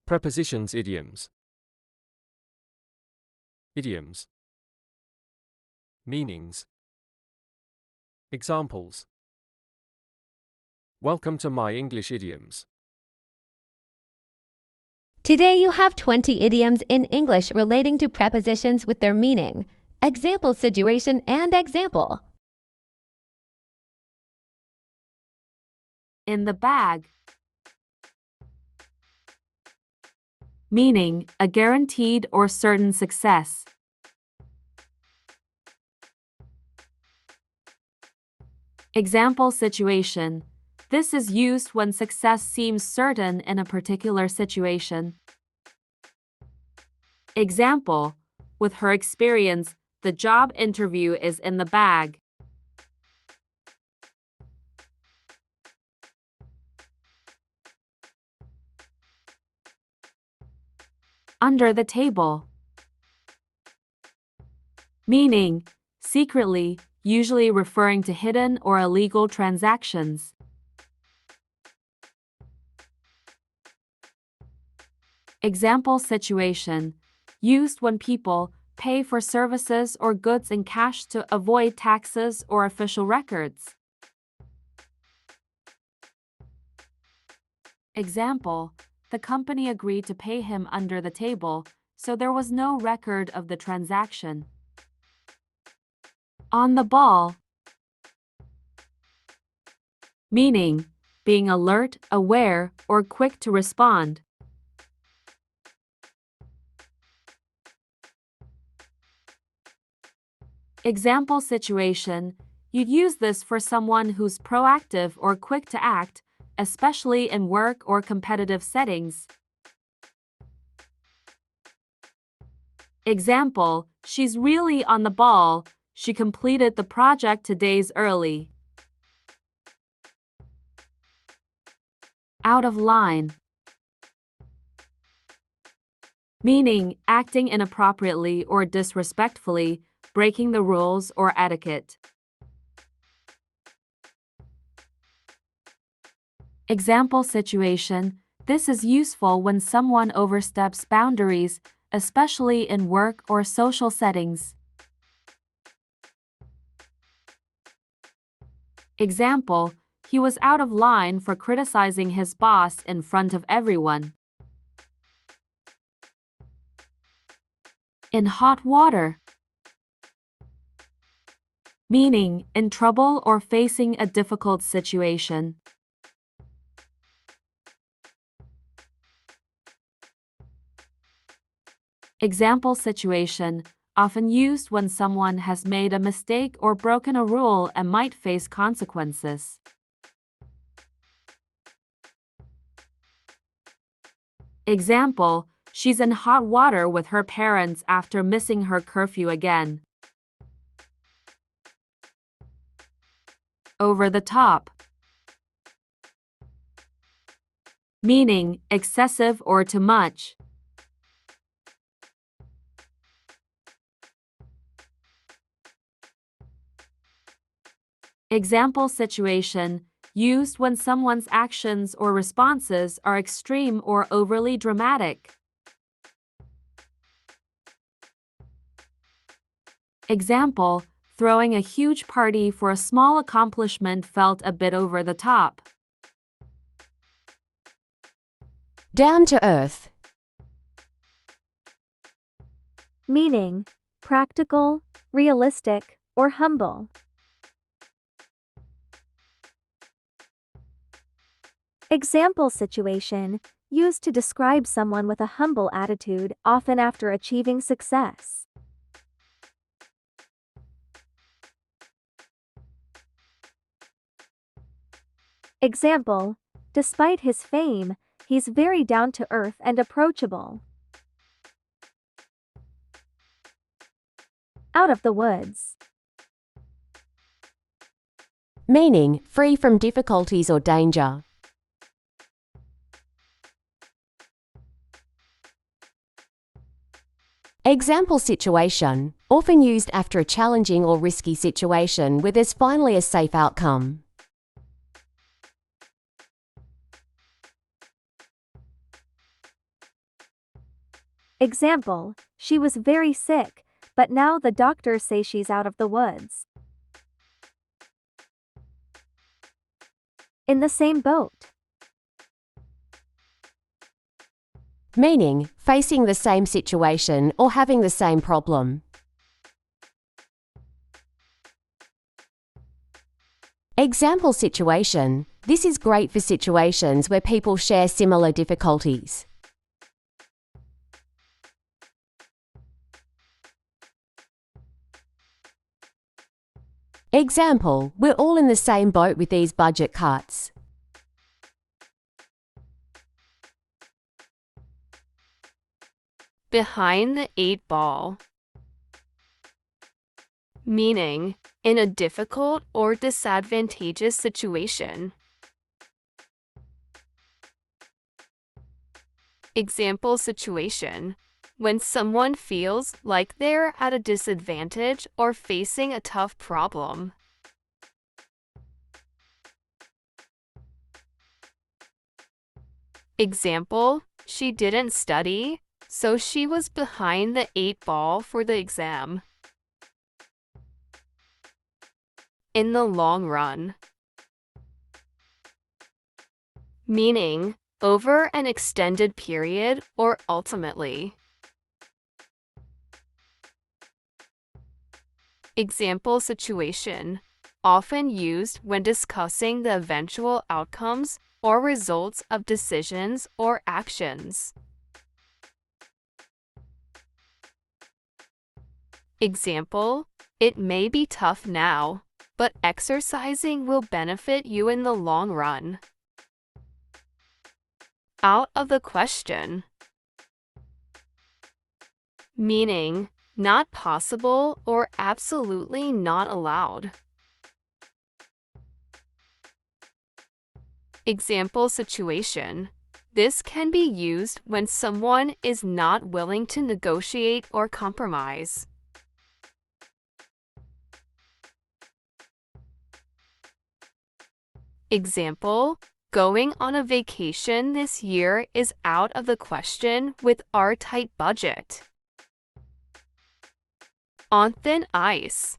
Prepositions idioms. Idioms. Meanings. Examples. Welcome to My English Idioms. Today you have 20 idioms in English relating to prepositions with their meaning, example, situation, and example. In the bag. Meaning, a guaranteed or certain success. Example situation. This is used when success seems certain in a particular situation. Example. With her experience, the job interview is in the bag. Under the table. Meaning, secretly, usually referring to hidden or illegal transactions. Example situation. Used when people pay for services or goods in cash to avoid taxes or official records. Example. The company agreed to pay him under the table, so there was no record of the transaction. On the ball. Meaning, being alert, aware, or quick to respond. Example situation. You'd use this for someone who's proactive or quick to act, especially in work or competitive settings. Example. She's really on the ball. She completed the project 2 days early. Out of line. Meaning, acting inappropriately or disrespectfully, breaking the rules or etiquette. Example situation. This is useful when someone oversteps boundaries, especially in work or social settings. Example. He was out of line for criticizing his boss in front of everyone. In hot water. Meaning, in trouble or facing a difficult situation. Example situation. Often used when someone has made a mistake or broken a rule and might face consequences. Example. She's in hot water with her parents after missing her curfew again. Over the top. Meaning, excessive or too much. Example situation. Used when someone's actions or responses are extreme or overly dramatic. Example. Throwing a huge party for a small accomplishment felt a bit over the top. Down to earth. Meaning, practical, realistic, or humble. Example situation. Used to describe someone with a humble attitude, often after achieving success. Example. Despite his fame, he's very down to earth and approachable. Out of the woods. Meaning, free from difficulties or danger. Example situation. Often used after a challenging or risky situation where there's finally a safe outcome. Example, she was very sick, but now the doctors say she's out of the woods. In the same boat. Meaning, facing the same situation or having the same problem. Example situation. This is great for situations where people share similar difficulties. Example, we're all in the same boat with these budget cuts. Behind the eight ball. Meaning, in a difficult or disadvantageous situation. Example situation. When someone feels like they're at a disadvantage or facing a tough problem. Example, she didn't study, so she was behind the eight ball for the exam. In the long run. Meaning, over an extended period or ultimately. Example situation, often used when discussing the eventual outcomes or results of decisions or actions. Example, it may be tough now, but exercising will benefit you in the long run. Out of the question. Meaning, not possible or absolutely not allowed. Example situation. This can be used when someone is not willing to negotiate or compromise. Example, going on a vacation this year is out of the question with our tight budget. On thin ice.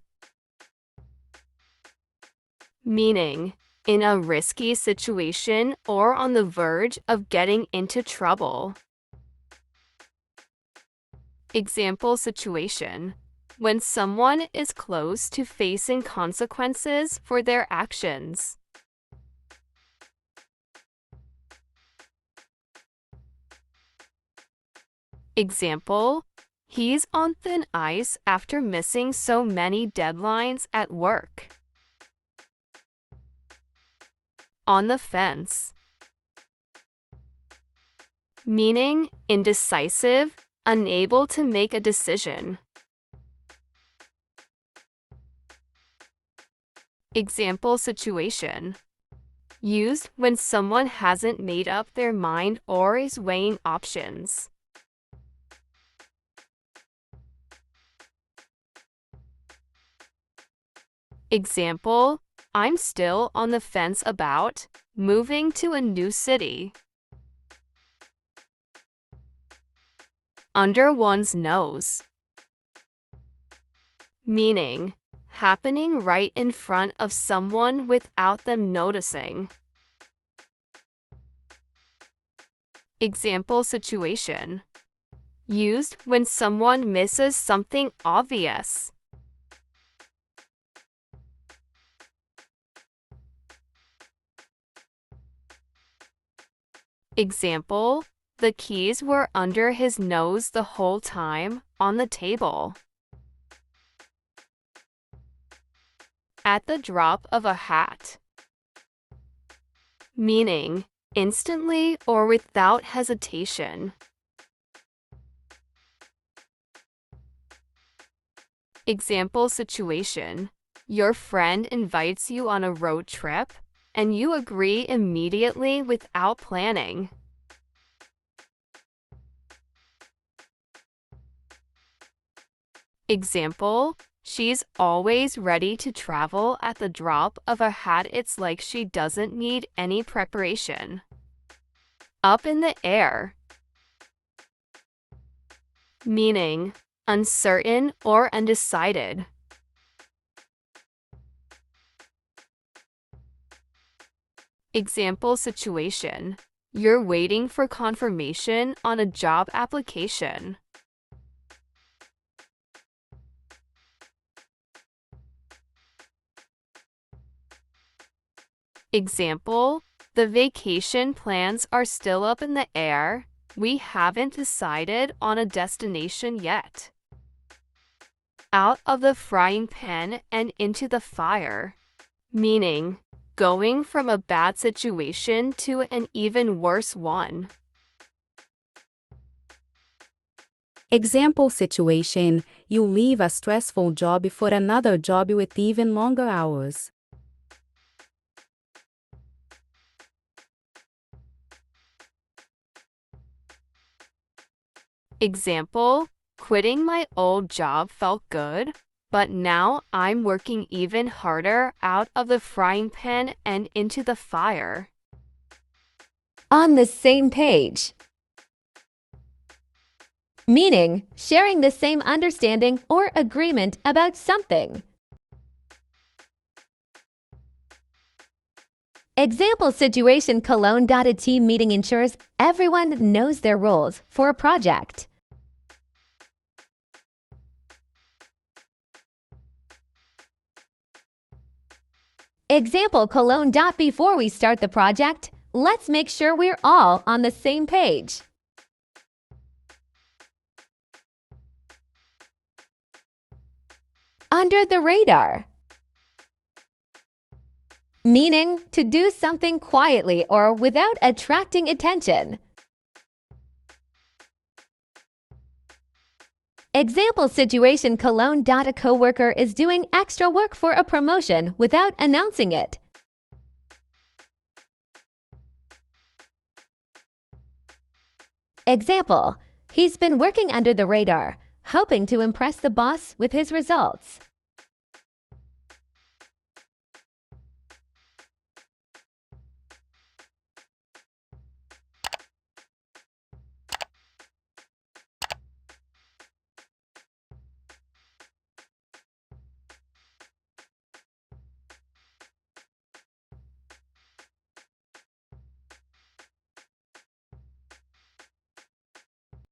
Meaning, in a risky situation or on the verge of getting into trouble. Example situation. When someone is close to facing consequences for their actions. Example, he's on thin ice after missing so many deadlines at work. On the fence. Meaning, indecisive, unable to make a decision. Example situation. Used when someone hasn't made up their mind or is weighing options. Example, I'm still on the fence about moving to a new city. Under one's nose. Meaning, happening right in front of someone without them noticing. Example situation. Used when someone misses something obvious. Example, the keys were under his nose the whole time, on the table. At the drop of a hat. Meaning, instantly or without hesitation. Example situation. Your friend invites you on a road trip, and you agree immediately without planning. Example, she's always ready to travel at the drop of a hat. It's like she doesn't need any preparation. Up in the air. meaning uncertain or undecided. Example situation: you're waiting for confirmation on a job application. Example: the vacation plans are still up in the air. We haven't decided on a destination yet. Out of the frying pan and into the fire, meaning going from a bad situation to an even worse one. Example situation: you leave a stressful job for another job with even longer hours. Example: quitting my old job felt good, but now I'm working even harder out of the frying pan and into the fire. On the same page, meaning sharing the same understanding or agreement about something. Example situation: Cologne. A team meeting ensures everyone knows their roles for a project. Example Cologne. Before we start the project, let's make sure we're all on the same page. Under the radar, meaning to do something quietly or without attracting attention. Example situation Cologne. A coworker is doing extra work for a promotion without announcing it. Example: he's been working under the radar, hoping to impress the boss with his results.